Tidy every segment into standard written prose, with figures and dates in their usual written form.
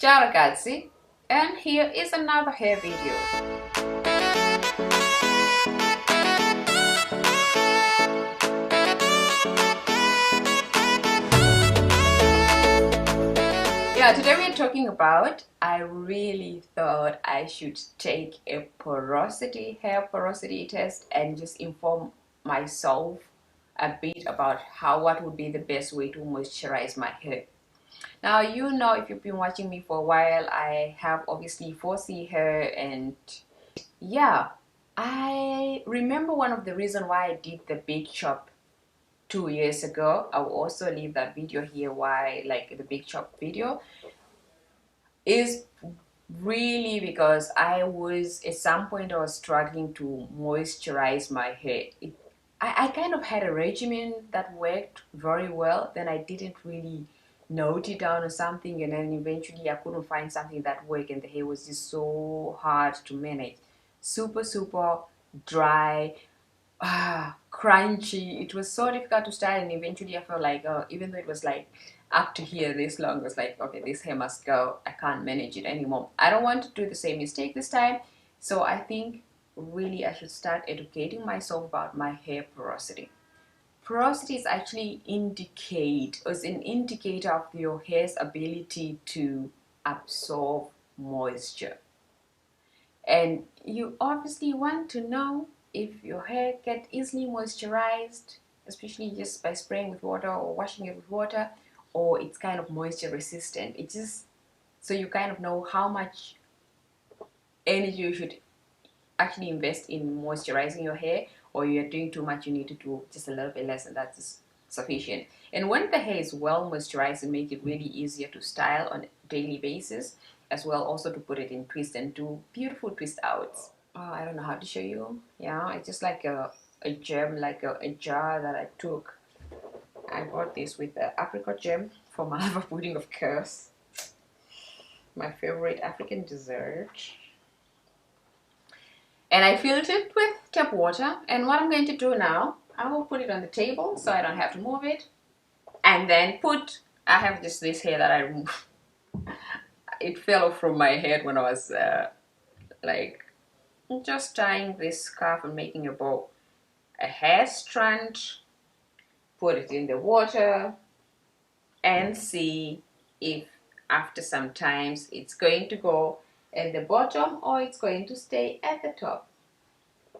Ciao ragazzi, and here is another hair video. Yeah, today we are talking about, I really thought I should take a hair porosity test and just inform myself a bit about what would be the best way to moisturize my hair. Now, you know, if you've been watching me for a while, I have obviously 4C hair, and yeah, I remember one of the reasons why I did the big chop 2 years ago. I will also leave that video here, why, like the big chop video, is really because I was, at some point I was struggling to moisturize my hair. I kind of had a regimen that worked very well, then I didn't really note it down or something, and then eventually I couldn't find something that worked, and the hair was just so hard to manage. Super dry, crunchy. It was so difficult to style, and eventually I felt like, oh, even though it was like up to here this long, I was like, okay, this hair must go. I can't manage it anymore. I don't want to do the same mistake this time, so I think really I should start educating myself about my hair porosity. Porosity is actually is an indicator of your hair's ability to absorb moisture. And you obviously want to know if your hair gets easily moisturized, especially just by spraying with water or washing it with water, or it's kind of moisture resistant. It's just so you kind of know how much energy you should actually invest in moisturizing your hair, or you're doing too much, you need to do just a little bit less, and that's sufficient. And when the hair is well moisturized, it makes it really easier to style on a daily basis, as well also to put it in twist and do beautiful twist outs. I don't know how to show you. Yeah, it's just like a gem, like a jar that I took. I bought this with the apricot gem for my lava pudding, of course, my favorite African dessert. And I filled it with tap water, and what I'm going to do now, I will put it on the table so I don't have to move it, and then I have just this hair that I removed. It fell off from my head when I was like just tying this scarf and making a bow. A hair strand, put it in the water, and see if after some times it's going to go at the bottom or it's going to stay at the top.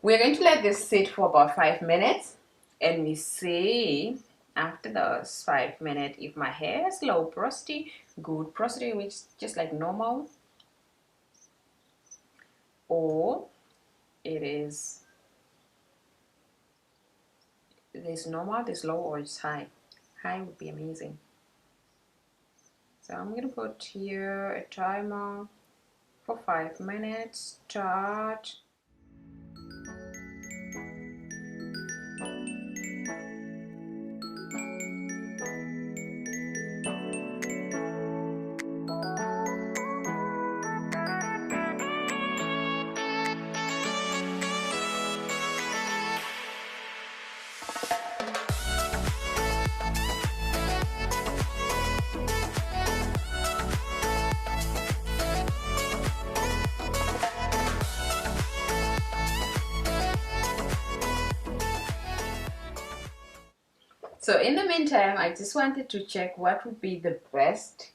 We're going to let this sit for about 5 minutes, and we see after those 5 minutes if my hair has low porosity, good porosity, which is just like normal, or this normal, this low, or it's high. High would be amazing. So I'm gonna put here a timer for 5 minutes. Start. So in the meantime, I just wanted to check what would be the best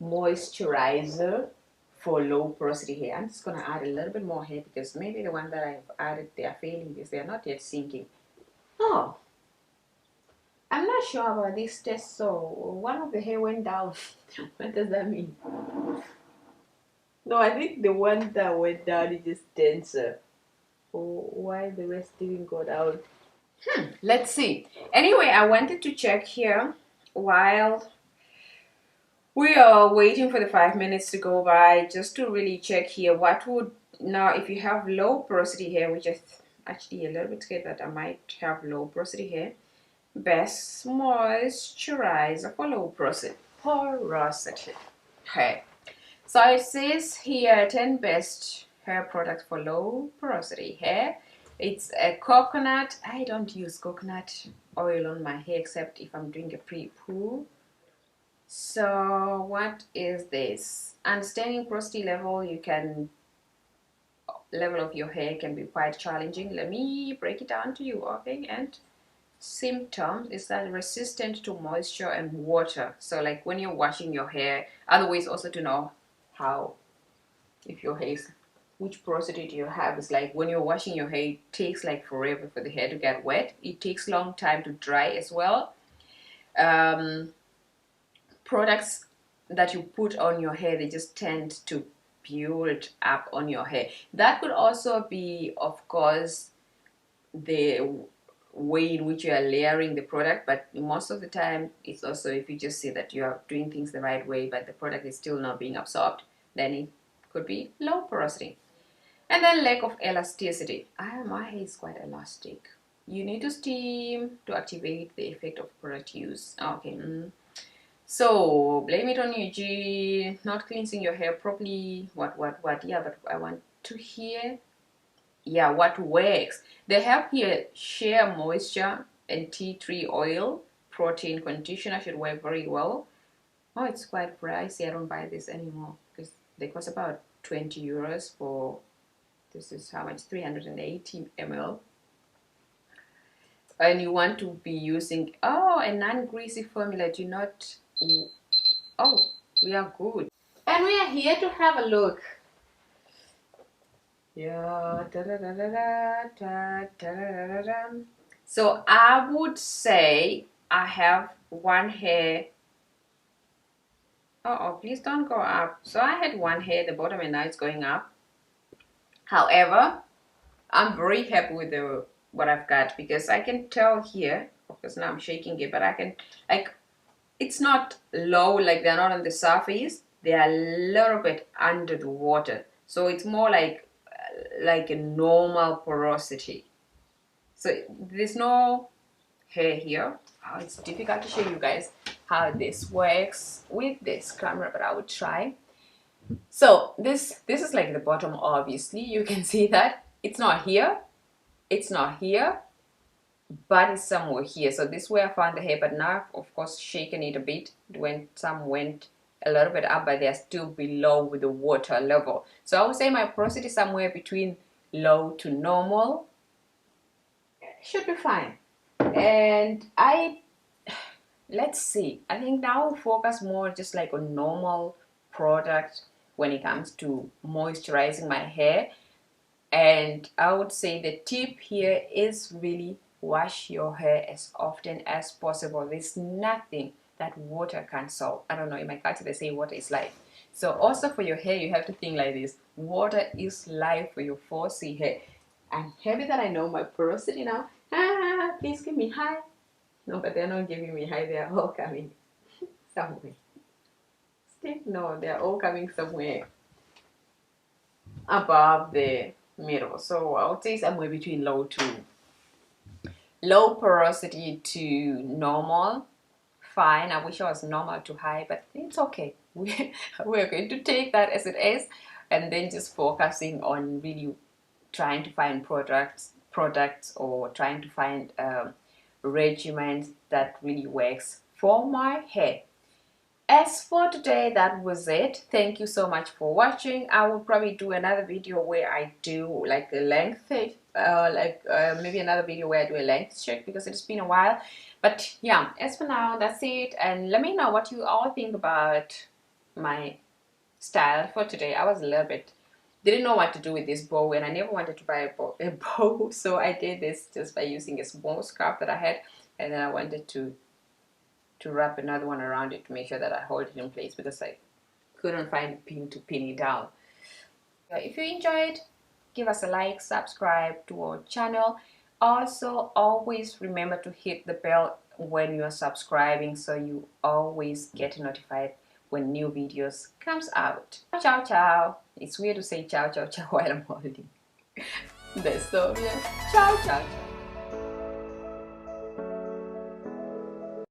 moisturizer for low porosity hair. I'm just going to add a little bit more here because maybe the one that I've added, they are failing because they are not yet sinking. Oh, I'm not sure about this test. So one of the hair went down. What does that mean? No, I think the one that went down is just denser. Oh, why the rest didn't go down? Let's see. Anyway, I wanted to check here while we are waiting for the 5 minutes to go by, just to really check here what would, now if you have low porosity hair, which is actually a little bit scared that I might have low porosity hair, best moisturizer for low porosity hair. So it says here 10 best hair products for low porosity hair. It's a coconut. I don't use coconut oil on my hair except if I'm doing a pre-poo. So what is this? Understanding porosity level, level of your hair can be quite challenging. Let me break it down to you, okay? And symptoms is that resistant to moisture and water. So like when you're washing your hair, other ways also to know how, if your hair is, which porosity do you have, is like when you're washing your hair, it takes like forever for the hair to get wet. It takes long time to dry as well. Products that you put on your hair, they just tend to build up on your hair. That could also be, of course, the way in which you are layering the product, but most of the time it's also if you just see that you are doing things the right way but the product is still not being absorbed, then it could be low porosity. And then lack of elasticity. My hair is quite elastic. You need to steam to activate the effect of product use. Okay. So blame it on your G, not cleansing your hair properly. What? Yeah, but I want to hear. Yeah, what works? They have here shea moisture and tea tree oil. Protein conditioner should work very well. Oh, it's quite pricey. I don't buy this anymore because they cost about 20 euros for, this is how much, 380 ml. And you want to be using, oh, a non-greasy formula. Do not, oh, we are good. And we are here to have a look. Yeah, da da da da da da da da da. So I would say I have one hair. Oh, please don't go up. So I had one hair at the bottom and now it's going up. However, I'm very happy with what I've got because I can tell here, because now I'm shaking it, but I can, like, it's not low, like they're not on the surface. They are a little bit under the water. So it's more like a normal porosity. So there's no hair here. Oh, it's difficult to show you guys how this works with this camera, but I would try. So this is like the bottom. Obviously you can see that it's not here, it's not here, but it's somewhere here. So this is where I found the hair, but now I've of course shaken it a bit when some went a little bit up, but they're still below with the water level. So I would say my porosity is somewhere between low to normal. Should be fine. And let's see, I think now we'll focus more just like a normal product when it comes to moisturizing my hair. And I would say the tip here is really wash your hair as often as possible. There's nothing that water can solve. I don't know, in my culture they say water is life. So also for your hair, you have to think like this: water is life for your 4C hair. I'm happy that I know my porosity now. Please give me high. No, but they're not giving me high. They're all coming somewhere. Stick? No, they're all coming somewhere above the middle. So I would say somewhere between low porosity to normal. Fine. I wish I was normal to high, but it's okay. We're going to take that as it is, and then just focusing on really trying to find products or trying to find regimens that really works for my hair. As for today, that was it. Thank you so much for watching. I will probably do another video where I do like a length maybe another video where I do a length check because it's been a while. But yeah, as for now, that's it. And let me know what you all think about my style for today. I was a little bit, didn't know what to do with this bow, and I never wanted to buy a bow, so I did this just by using a small scarf that I had, and then I wanted to wrap another one around it to make sure that I hold it in place because I couldn't find a pin to pin it down. If you enjoyed, give us a like, subscribe to our channel. Also, always remember to hit the bell when you are subscribing so you always get notified when new videos comes out. Ciao ciao. It's weird to say ciao ciao ciao while I'm holding. Best of you. Ciao ciao.